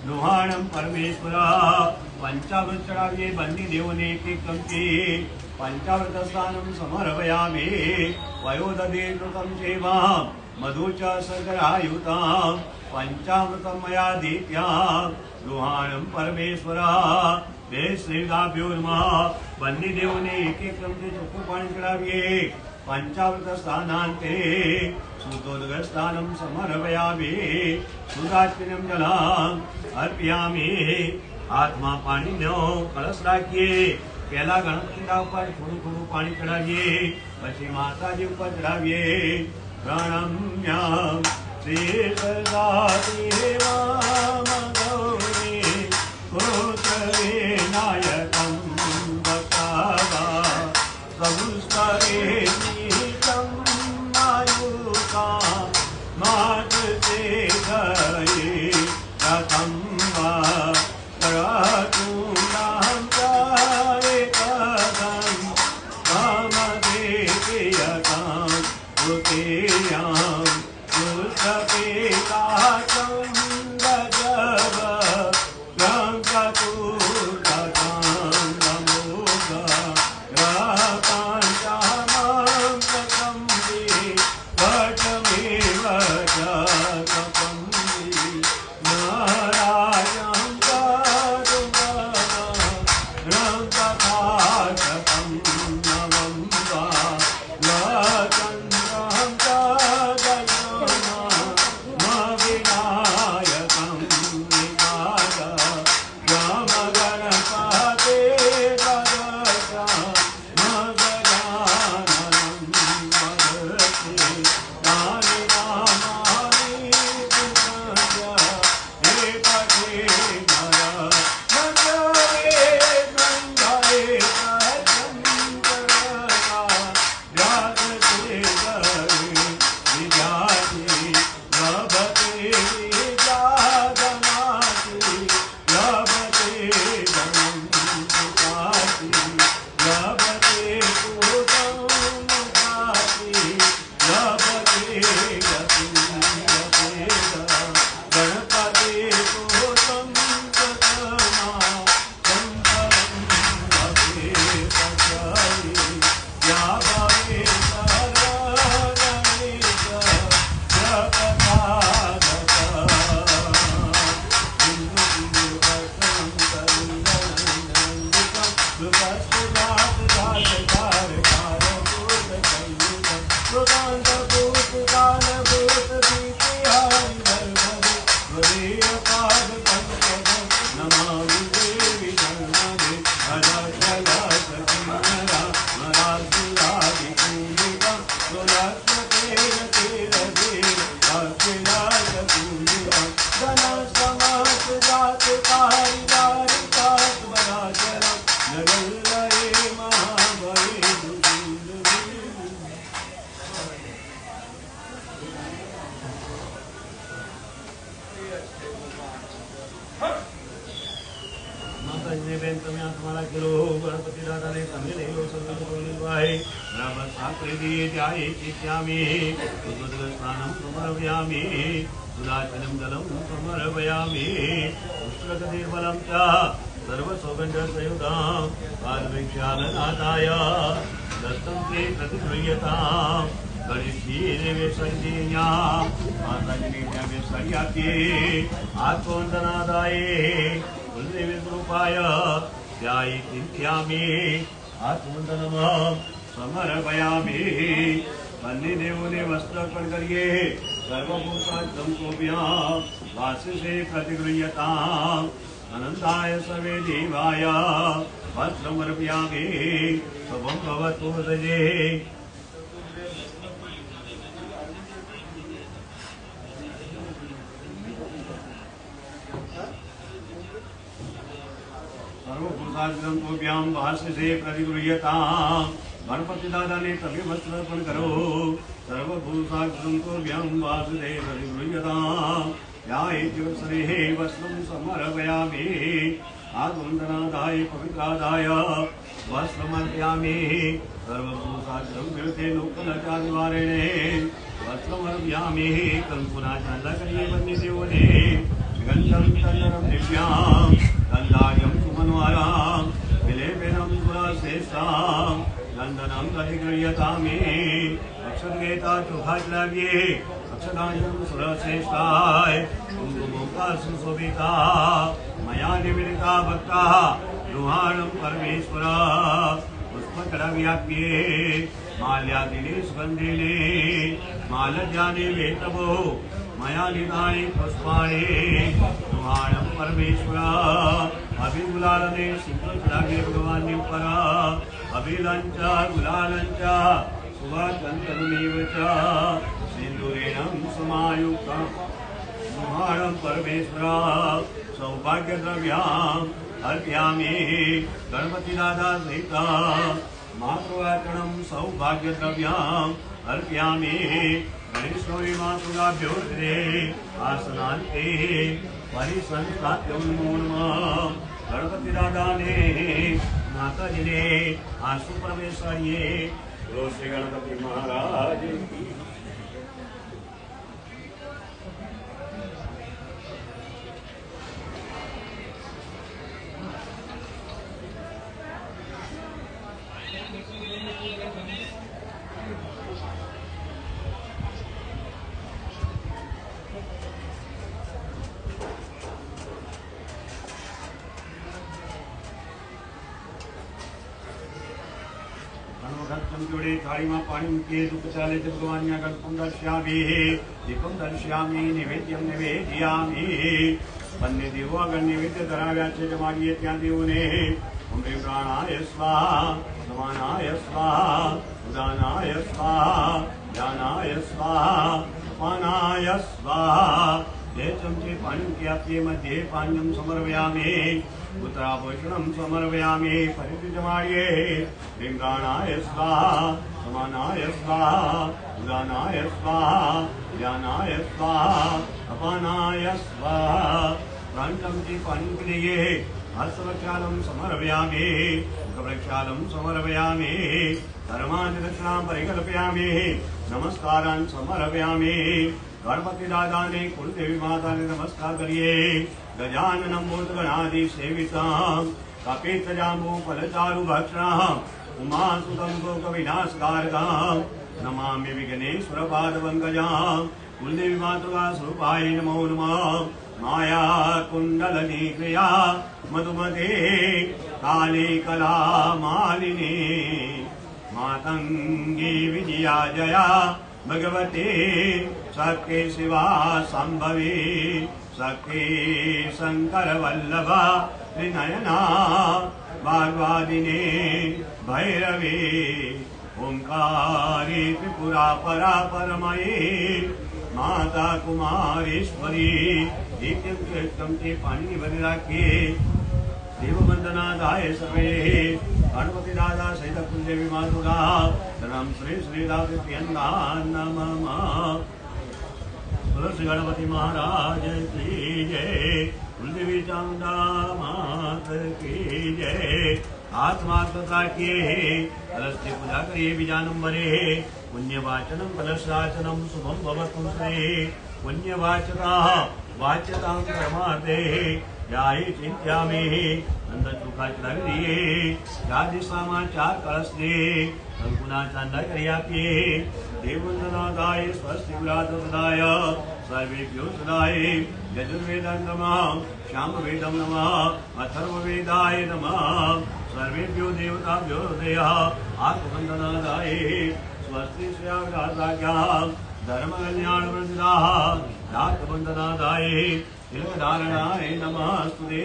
नुहाणं परमेश्वरा पंचामृत चढ़ाविए बन्नी देवोने एक कंकी पंचामृत स्नानं समर्पयामि वयोदधे कृतं सेवा मधु च शर्करायुतां पंचामृतं मया दीत्या नुहाणं परमेश्वरा બે શ્રીદાભ્યોર્મા બંને દેવોને એક એક ક્રમથી ચોખ્ખું પાણી ચડાવીએ પંચાવૃત સ્થાનાંતે શુદ્ધોદક સ્થાનમ સમર્પયામિ સુદાચિનમ જલમ અર્પયામિ હાથમાં પાણીનો કળશ રાખીએ પહેલા ગણપતિના ઉપર થોડું થોડું પાણી ચડાવીએ પછી માતાજી ઉપર ચડાવીએ પ્રણમ્ય શ્રી સદાદેવા ગૌરી नायकं बकावा सबुस्तरे नीतं मायुका मातते गये रथं वा करतुं नाम कदं कामदेवयतां कृतेयां दुष्टपेताचं सुदाचनं जलं समर्पयामि पुष्पकदीर्बलं च सर्वसौगन्धसयुतां पादविक्षालनाथाय दत्तं ते प्रतिगृह्यतां गणेशीदेवे सञ्जीन्या माताजिने सरियाप्ये आत्मवन्दनादाये कुलदेवी स्वरूपाय ध्यायित्यामि आत्मवन्दनं समर्पयामि बन्नी देवोने वस्त्र अर्पण करिए सर्वभूतात्म वासिषे प्रतिगृह्यताम् अनन्ताय सर्वे देवाय वस्त्रमर्पयामि शुभं भवतु दजे सर्वभूतात्म वासिषे प्रतिगृह्यताम् गणपति दादा ने तभी वस्त्र अर्पण करो सर्वभूतात्म वासुदेव प्रतिगृह्यताम् ध्यायेत्युत्सरे वस्त्रं समर्पयामि आत्मवन्दनादाय पवित्रादाय वस्त्रमर्पयामि सर्वभूतात्म कृते लोकलज्जानिवारिणे वस्त्रमर्पयामि कल्पना चंदा करिए बन्नी देवोने गंधम चंदनम दिव्याम गंधार्यम सुमनवाराम विलेपनम सुरश्रेष्ठाम नंदनम अधिगृह्यतामे अक्षरगेता चुहाचलाव्ये अक्षदांशम सुरश्रेष्ठाय कुंकुमोक्ता सुशोभिता मया निवेदिता भक्ता रुहाणं परमेश्वरा पुष्पकरव्याप्ये माल्यादिने सुगन्धिने मालज्जाने वेतवो मया निधानि पुष्पाणि रुहाणं परमेश्वरा अभिगुलालने सिंहचलाग्रे भगवान् परा अभिलञ्च गुलालञ्च सुवाचन्तनुमेव च सिन्दूरेणं समायुक्तं रुहाणं परमेश्वरा सौभाग्यद्रव्याम् अर्पयामि गणपति दादा सहिता मातृवाचनं सौभाग्यद्रव्याम् अर्पयामि गणेशगौरी मातृगाभ्यो आसनान्ते परिसंस्थाप्यं नमो नमः गणपति दादा ने माता जी ने आशु परमेश्वरिये बोलो श्री गणपति महाराज की जोड़े थाली में पानी मूकिए धूप चाले भगवान गणपं दर्शयामि दीपं दर्शयामि निवेद्यं निवेदयामि वन्य देवो अगर निवेद्य धराव्याचे जमारिये त्या देवने ओम ह्रीं प्राणाय स्वाहा समानाय स्वाहा उदानाय स्वाहा ध्यानाय स्वाहा अपानाय स्वाहा ये चमचे पानी के आपके मध्ये पान्यं समर्पयामि उत्तराभूषणं समर्पयामि परिजमार्ये ह्रीं प्राणाय स्वाहा समानाय स्वाहा उदानाय स्वाहा ध्यानाय स्वाहा अपानाय स्वाहा प्राणं च पानी के लिए हस्तवक्षालं समर्पयामि मुखवक्षालं समर्पयामि धर्मादिदक्षिणां परिकल्पयामि नमस्कारान् समर्पयामि गणपति दादा ने कुलदेवी माता ने नमस्कार करिए गजाननं भूतगणादि सेवितां कपितजाम्बू फलचारु भक्षणां उमासुतं लोकविनाशकारकां नमामि विघ्नेश्वर पादपङ्कजां कुलदेवी मातृका स्वरूपाय नमो नमः माया कुण्डलनी क्रिया मधुमते काली कला मालिनी मातंगी विजया जया भगवती सखे शिवा संभवी सखे शंकर वल्लभा त्रिनयना भागवादिनी भैरवी ओंकारी त्रिपुरा परा परमयी माता कुमारेश्वरी नित्यं ते पाणी भरी राखी देववंदनादाय सर्वे गणपति दादा सहित कुलदेवी मातुगा धनम श्री श्री दादा नमः श्री गणपति महाराज की जय कुलदेवी चामुंडा मात की जय आत्मात्मता किए कलश से पूजा करिए बीजानंबरे पुण्यवाचनम कलशाचनम शुभम भवतु श्री पुण्यवाचता वाच्यतां परमार्थे याहि चिंत्यामि नंद चुका चलाविये चार दिशामा चार कलश दे कंकुना चांदा करियापि देववंदनादाय स्वस्ति गुलादाय सर्वेभ्यो सदाय यजुर्वेदं नमः श्यामवेदं नमः अथर्ववेदाय नमः सर्वेभ्यो देवताभ्यो दयः आत्मवंदनादाय स्वस्ति श्रेयाविलासाख्यां धर्मकल्याणवृन्दाः रातवन्दनादाय तिलकधारणाय नमस्तुते।